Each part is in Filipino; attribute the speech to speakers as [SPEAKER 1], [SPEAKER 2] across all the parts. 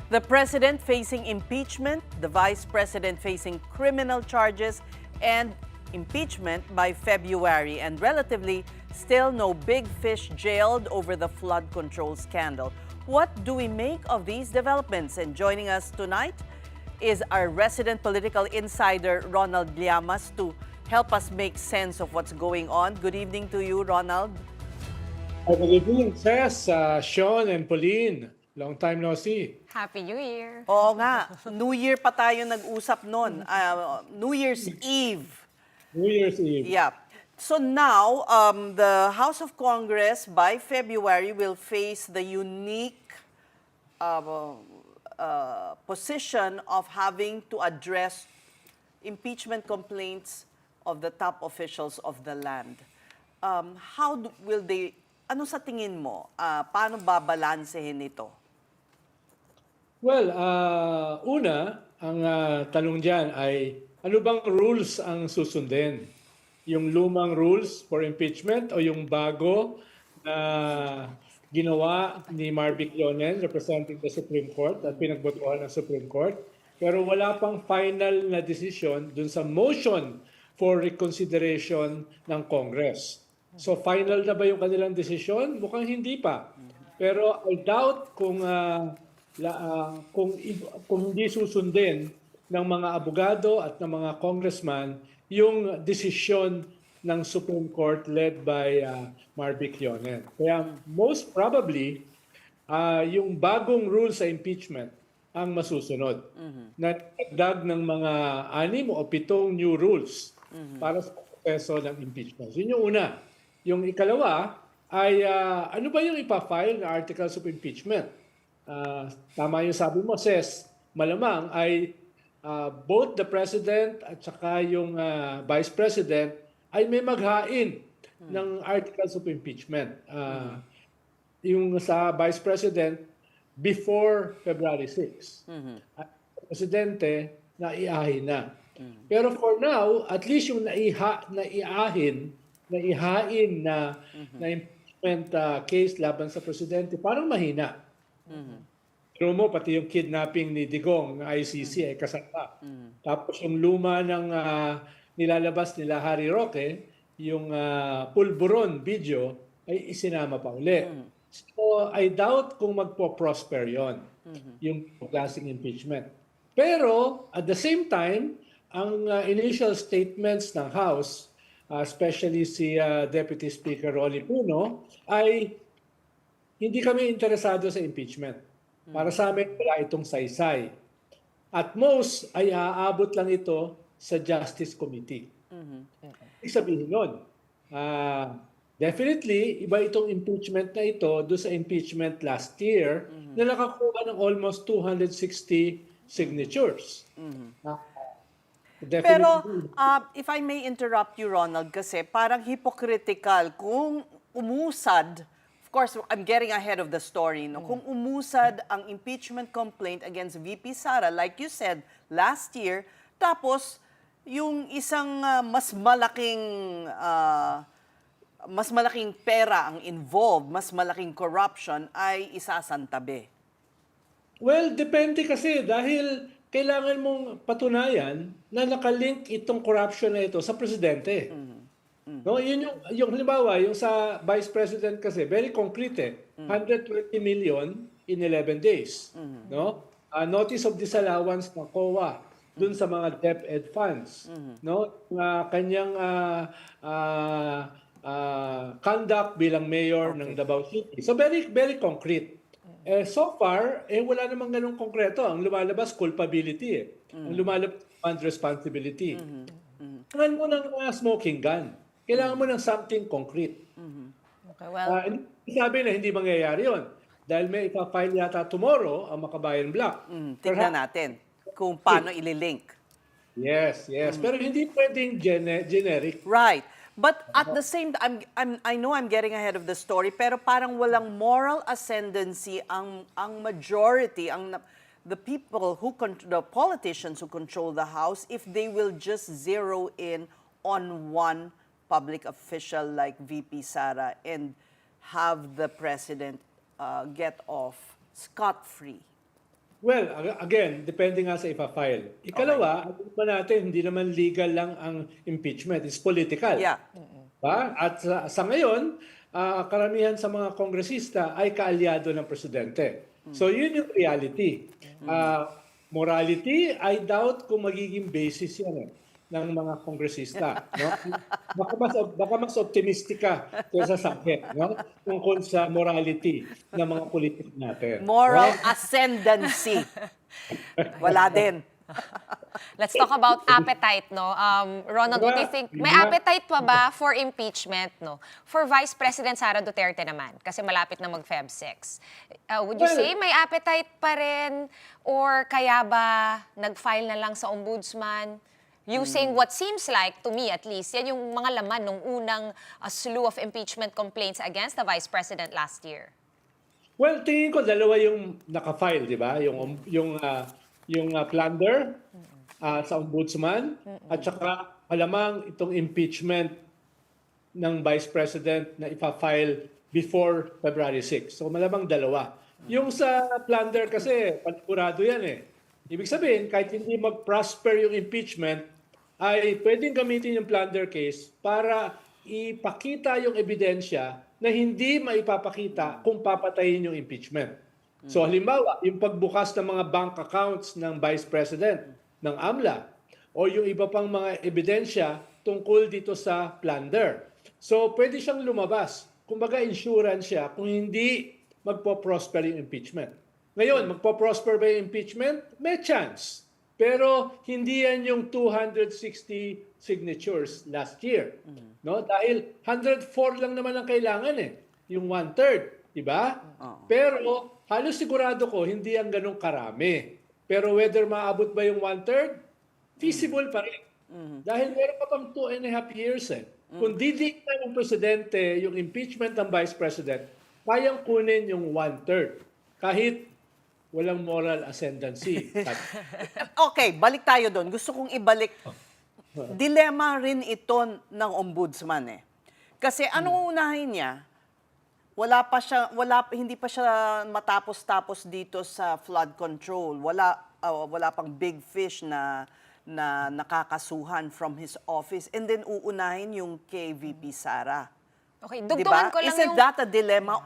[SPEAKER 1] The president facing impeachment, the vice president facing criminal charges, and impeachment by February. And relatively, still no big fish jailed over the flood control scandal. What do we make of these developments? And joining us tonight is our resident political insider, Ronald Llamas, to help us make sense of what's going on. Good evening to you, Ronald.
[SPEAKER 2] Good evening, Tess, Sean, and Pauline. Long time no see.
[SPEAKER 3] Happy New Year!
[SPEAKER 1] Oo nga, New Year pa tayo nag-usap noon. New Year's Eve.
[SPEAKER 2] New Year's Eve.
[SPEAKER 1] Yeah. So now, the House of Congress by February will face the unique position of having to address impeachment complaints of the top officials of the land. Will they, ano sa tingin mo? Paano babalansehin ito?
[SPEAKER 2] Well, una, ang tanong dyan ay ano bang rules ang susundin? Yung lumang rules for impeachment o yung bago na ginawa ni Marvic Leonen representing the Supreme Court at pinagbotohan ng Supreme Court? Pero wala pang final na decision dun sa motion for reconsideration ng Congress. So final na ba yung kanilang desisyon? Mukhang hindi pa. Pero I doubt kung hindi susundin ng mga abogado at ng mga congressman yung desisyon ng Supreme Court led by Marvic Leonen. Kaya most probably, yung bagong rule sa impeachment ang masusunod. Nagdag ng mga 6 o 7 new rules para sa proseso ng impeachment. Yun yung una. Yung ikalawa ay ano ba yung ipa-file na articles of impeachment? Tama yung sabi mo, Ses, malamang ay both the President at saka yung Vice President ay may maghain ng articles of impeachment. Yung sa Vice President before February 6. At Presidente, naiahin na. Pero for now, at least yung naihain na impeachment case laban sa Presidente, parang mahina. Pero mo, pati yung kidnapping ni Digong ng ICC ay kasama. Tapos yung luma ng nilalabas nila Harry Roque, yung pulburon video, ay isinama pa uli. So I doubt kung magpo-prosper yon yung klaseng impeachment. Pero at the same time, ang initial statements ng House, especially si Deputy Speaker Rolly Puno, ay hindi kami interesado sa impeachment. Para sa amin, wala itong saysay. At most, ay aabot lang ito sa Justice Committee. Ibig sabihin nun, definitely, iba itong impeachment na ito doon sa impeachment last year na nakakuha ng almost 260 signatures.
[SPEAKER 1] Pero if I may interrupt you, Ronald, kasi parang hypocritical kung umusad. Of course, I'm getting ahead of the story. No? Kung umusad ang impeachment complaint against VP Sara, like you said, last year, tapos yung isang mas malaking pera ang involved, mas malaking corruption ay isasantabi.
[SPEAKER 2] Well, depende kasi dahil kailangan mong patunayan na nakalink itong corruption na ito sa presidente. No, yun yung halimbawa, yung sa Vice President kasi, very concrete 120 million in 11 days. No? Notice of disallowance ng COA dun sa mga DepEd funds. No? Kanyang conduct bilang mayor ng Davao City. So very, very concrete. So far, wala namang ganung konkreto. Ang lumalabas, culpability. Ang lumalabas, responsibility. Kailangan mo ng smoking gun. Kailangan mo ng something concrete.
[SPEAKER 3] Okay, well,
[SPEAKER 2] Sabi na hindi mangyayari yun. Dahil may ipa-file yata tomorrow ang Makabayan Block.
[SPEAKER 1] Tingnan natin kung paano ililink.
[SPEAKER 2] Yes. Pero hindi pwedeng generic.
[SPEAKER 1] Right. But at the same time, I know I'm getting ahead of the story, pero parang walang moral ascendancy ang majority, the people the politicians who control the House, if they will just zero in on one public official like VP Sara and have the president get off scot-free.
[SPEAKER 2] Well, again, depende nga sa ipa-file. Ikalawa, alam pa natin, hindi naman legal lang ang impeachment. It's political.
[SPEAKER 1] Yeah.
[SPEAKER 2] Ba? At sa ngayon, karamihan sa mga kongresista ay kaalyado ng presidente. So yun yung reality. Morality, I doubt kung magiging basis yan ng mga kongresista. No? Baka mas optimistic ka kaysa sa akin, no? Tungkol sa morality ng mga politiko natin.
[SPEAKER 1] Moral
[SPEAKER 2] No?
[SPEAKER 1] ascendancy. Wala din.
[SPEAKER 3] Let's talk about appetite, no? Ronald, what do you think? May appetite pa ba for impeachment, no? For Vice President Sara Duterte naman, kasi malapit na mag-Feb 6. Would you
[SPEAKER 2] Well,
[SPEAKER 3] say may appetite pa rin? Or kaya ba nag-file na lang sa ombudsman? Using what seems like, to me at least, yan yung mga laman nung unang slew of impeachment complaints against the Vice President last year.
[SPEAKER 2] Well, tingin ko dalawa yung naka-file, di ba? Yung plunder sa ombudsman at saka malamang itong impeachment ng Vice President na ipa-file before February 6. So malamang dalawa. Yung sa plunder kasi, panigurado yan eh. Ibig sabihin, kahit hindi mag-prosper yung impeachment, ay pwedeng gamitin yung plunder case para ipakita yung ebidensya na hindi maipapakita kung papatayin yung impeachment. So halimbawa, yung pagbukas ng mga bank accounts ng Vice President, ng AMLA, o yung iba pang mga ebidensya tungkol dito sa plunder. So pwede siyang lumabas. Kumbaga insurance siya kung hindi magpo-prosper yung impeachment. Ngayon, magpo-prosper ba yung impeachment? May chance. Pero hindi yan yung 260 signatures last year. No? Dahil 104 lang naman ang kailangan eh. Yung 1/3, di ba? Pero halos sigurado ko hindi yan ganun karami. Pero whether maabot ba yung 1/3, feasible pa rin. Dahil meron pa pang 2.5 years eh. Kung didikta ng presidente yung impeachment ng Vice President, kayang kunin yung 1/3. Kahit walang moral ascendancy.
[SPEAKER 1] Okay, balik tayo doon. Gusto kong ibalik. Dilemma rin ito ng ombudsman eh. Kasi anong unahin niya? Hindi pa siya matapos-tapos dito sa flood control. Wala pang big fish na nakakasuhan from his office. And then uunahin yung kay VP Sara.
[SPEAKER 3] Okay,
[SPEAKER 1] Diba?
[SPEAKER 3] dugtungan ko lang
[SPEAKER 1] Isn't
[SPEAKER 3] yung...
[SPEAKER 1] that a dilemma?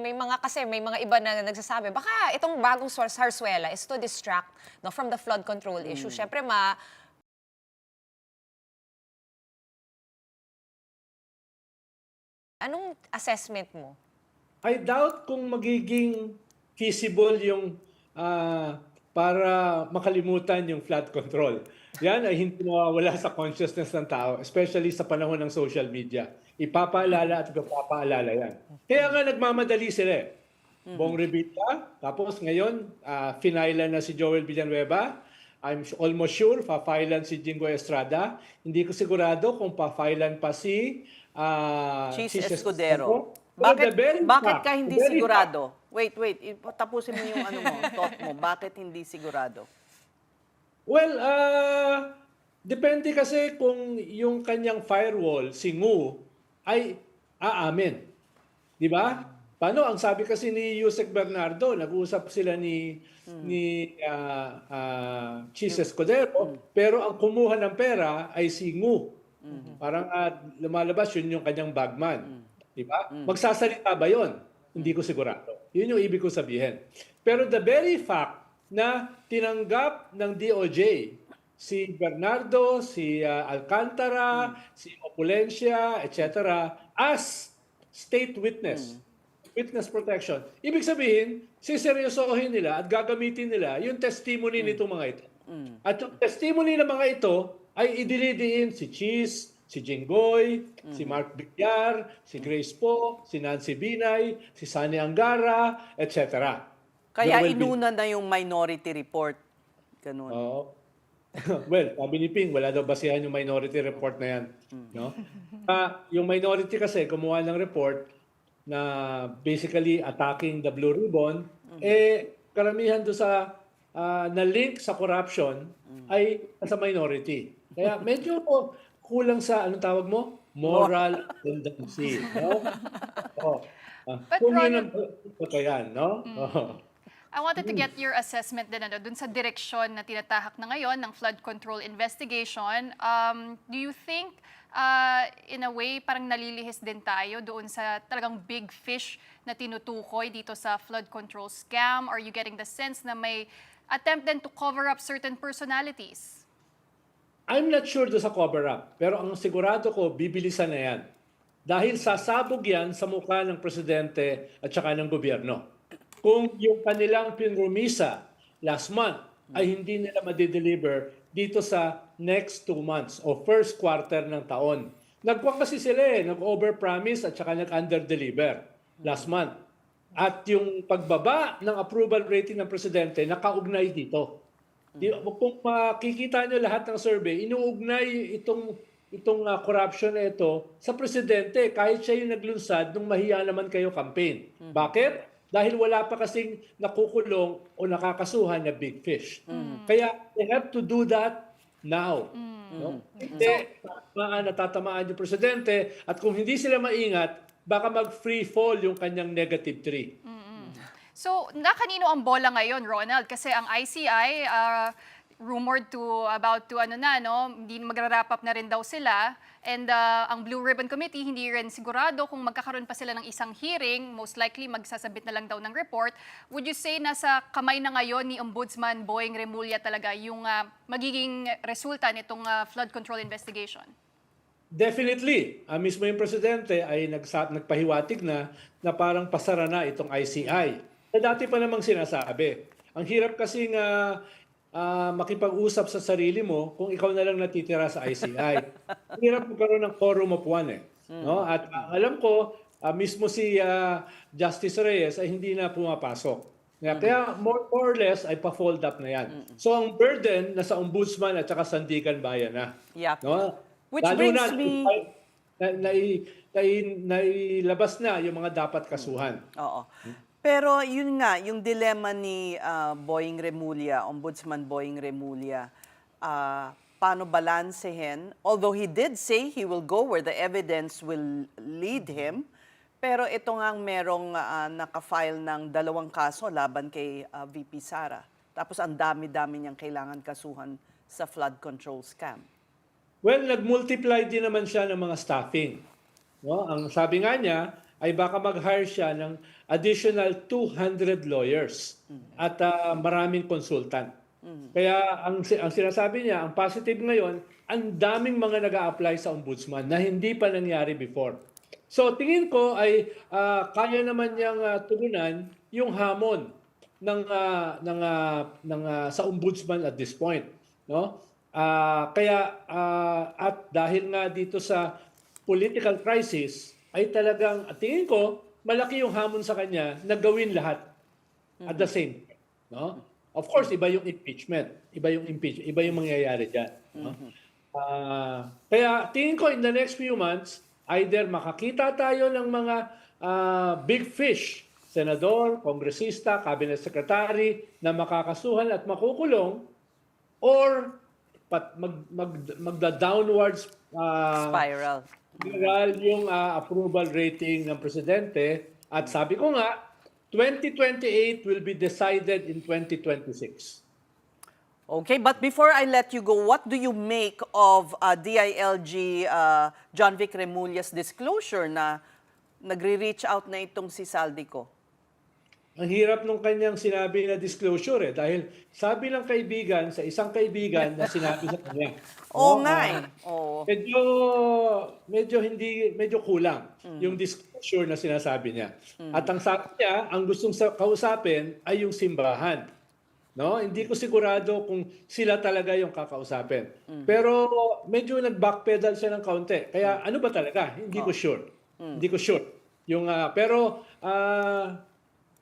[SPEAKER 3] May mga iba na nagsasabi, baka itong bagong Zarzuela is to distract from the flood control issue. Siyempre, anong assessment mo?
[SPEAKER 2] I doubt kung magiging feasible yung para makalimutan yung flood control. Yan ay hindi mawawala sa consciousness ng tao, especially sa panahon ng social media. Ipapaalala at ipapaalala yan. Kaya nga nagmamadali sila eh. Bong Revilla, tapos ngayon, finailan na si Joel Villanueva. I'm almost sure, papailan si Jinggoy Estrada. Hindi ko sigurado kung papailan pa si
[SPEAKER 1] Chis Escudero. Bakit ka hindi sigurado? Wait. Tapusin mo yung thought mo. Bakit hindi sigurado?
[SPEAKER 2] Well, depende kasi kung yung kanyang firewall, si Ngu, ay aamin. Di ba? Paano? Ang sabi kasi ni Yusek Bernardo, nag-uusap sila ni Chis Escudero, pero ang kumuha ng pera ay si Ngu. Parang lumalabas yun yung kanyang bagman. Di ba? Magsasalita ba yun? Hindi ko sigurado. Yun yung ibig ko sabihin. Pero the very fact na tinanggap ng DOJ si Bernardo, si Alcantara, si Opulencia, etc. as state witness, witness protection. Ibig sabihin, siseryosohin nila at gagamitin nila yung testimony nitong mga ito. At yung testimony ng mga ito ay idinidiin si Chis, si Jinggoy, si Mark Villar, si Grace Poe, si Nancy Binay, si Sani Angara, etc.
[SPEAKER 1] Kaya inuna na yung minority report. Ganun.
[SPEAKER 2] Oo. Well, sabi ni Ping, wala daw basihan yung minority report na yan. No? Yung minority kasi, kumuha ng report na basically attacking the Blue Ribbon, karamihan doon sa na-link sa corruption ay sa minority. Kaya medyo kulang sa, anong tawag mo? moral tendency. No? Oh.
[SPEAKER 4] But
[SPEAKER 2] Kung yun ang
[SPEAKER 4] Ronald-
[SPEAKER 2] ito yan, no? Oh.
[SPEAKER 4] I wanted to get your assessment din dun sa direksyon na tinatahak na ngayon ng flood control investigation. Do you think, in a way, parang nalilihis din tayo doon sa talagang big fish na tinutukoy dito sa flood control scam? Are you getting the sense na may attempt din to cover up certain personalities?
[SPEAKER 2] I'm not sure do sa cover-up, pero ang sigurado ko, bibilisan na yan. Dahil sasabog yan sa mukha ng presidente at saka ng gobyerno. Kung yung kanilang pinromisa last month ay hindi nila madideliver dito sa next 2 months o first quarter ng taon. Nagkuha kasi sila nag-overpromise at saka nag-underdeliver last month. At yung pagbaba ng approval rating ng presidente nakaugnay dito. Kung makikita nyo lahat ng survey, inuugnay itong corruption na ito sa presidente kahit siya yung naglunsad nung mahiya naman kayo campaign. Bakit? Dahil wala pa kasing nakukulong o nakakasuhan na big fish. Kaya they have to do that now. No? Hindi, natatamaan yung presidente at kung hindi sila maingat, baka mag-free fall yung kanyang negative 3.
[SPEAKER 4] So, kanino ang bola ngayon, Ronald? Kasi ang ICI, rumored about to hindi magra-wrap up na rin daw sila. And ang Blue Ribbon Committee, hindi rin sigurado kung magkakaroon pa sila ng isang hearing. Most likely, magsasabit na lang daw ng report. Would you say nasa kamay na ngayon ni Ombudsman Boying Remulla talaga yung magiging resulta nitong flood control investigation?
[SPEAKER 2] Definitely. Mismo yung presidente ay nagpahiwatig na parang pasara na itong ICI. Na dati pa namang sinasabi. Ang hirap kasi makipag-usap sa sarili mo kung ikaw na lang natitira sa ICI. Hirap magkaroon ng quorum of one no? At alam ko, mismo si Justice Reyes ay hindi na pumapasok. Kaya more or less ay pa-fold up na yan. So ang burden nasa ombudsman at saka Sandigan Bayan na.
[SPEAKER 1] Yep.
[SPEAKER 2] No?
[SPEAKER 1] Which
[SPEAKER 2] Lalo
[SPEAKER 1] brings
[SPEAKER 2] na,
[SPEAKER 1] me...
[SPEAKER 2] nailabas na yung mga dapat kasuhan.
[SPEAKER 1] Oo. Pero yun nga, yung dilemma ni Boying Remulla, Ombudsman Boying Remulla, paano balansehin? Although he did say he will go where the evidence will lead him, pero ito nga merong naka-file ng 2 kaso laban kay VP Sara. Tapos ang dami-dami niyang kailangan kasuhan sa flood control scam.
[SPEAKER 2] Well, nag-multiply din naman siya ng mga staffing. No? Ang sabi nga niya ay baka mag-hire siya ng additional 200 lawyers at maraming consultant. Kaya ang sinasabi niya, ang positive ngayon, ang daming mga nag-a-apply sa ombudsman na hindi pa nangyari before. So tingin ko ay kaya naman niyang tugunan yung hamon sa ombudsman at this point, no? At dahil nga dito sa political crisis ay talagang tingin ko malaki yung hamon sa kanya na gawin lahat at the same time, no? Of course, iba yung impeachment, iba yung mangyayari diyan, no? Kaya tingin ko in the next few months either makakita tayo ng mga big fish, senador, kongresista, cabinet secretary na makakasuhan at makukulong or magda-downwards
[SPEAKER 1] Spiral.
[SPEAKER 2] yung approval rating ng presidente at sabi ko nga 2028 will be decided in 2026.
[SPEAKER 1] Okay, but before I let you go, what do you make of DILG John Vic Remulla's disclosure na nagre-reach out na itong si Saldico?
[SPEAKER 2] Ang hirap nung kanyang sinabi na disclosure dahil sabi ng kaibigan sa isang kaibigan na sinabi sa kanya.
[SPEAKER 1] Oo nga eh. Oo.
[SPEAKER 2] Medyo kulang yung disclosure na sinasabi niya. At ang sabi niya, ang gustong kausapin ay yung simbahan. No? Hindi ko sigurado kung sila talaga yung kakausapin. Pero medyo nag-backpedal siya ng kaunti. Kaya ano ba talaga? Hindi ko sure. Hindi ko sure.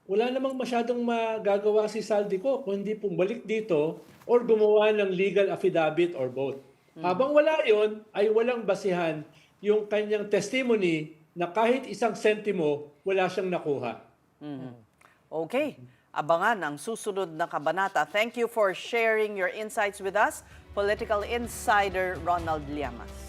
[SPEAKER 2] Wala namang masyadong magagawa si Saldico kung hindi bumalik dito or gumawa ng legal affidavit or both. Habang wala yon, ay walang basihan yung kanyang testimony na kahit isang sentimo, wala siyang nakuha.
[SPEAKER 1] Okay. Abangan ang susunod na kabanata. Thank you for sharing your insights with us, Political Insider Ronald Llamas.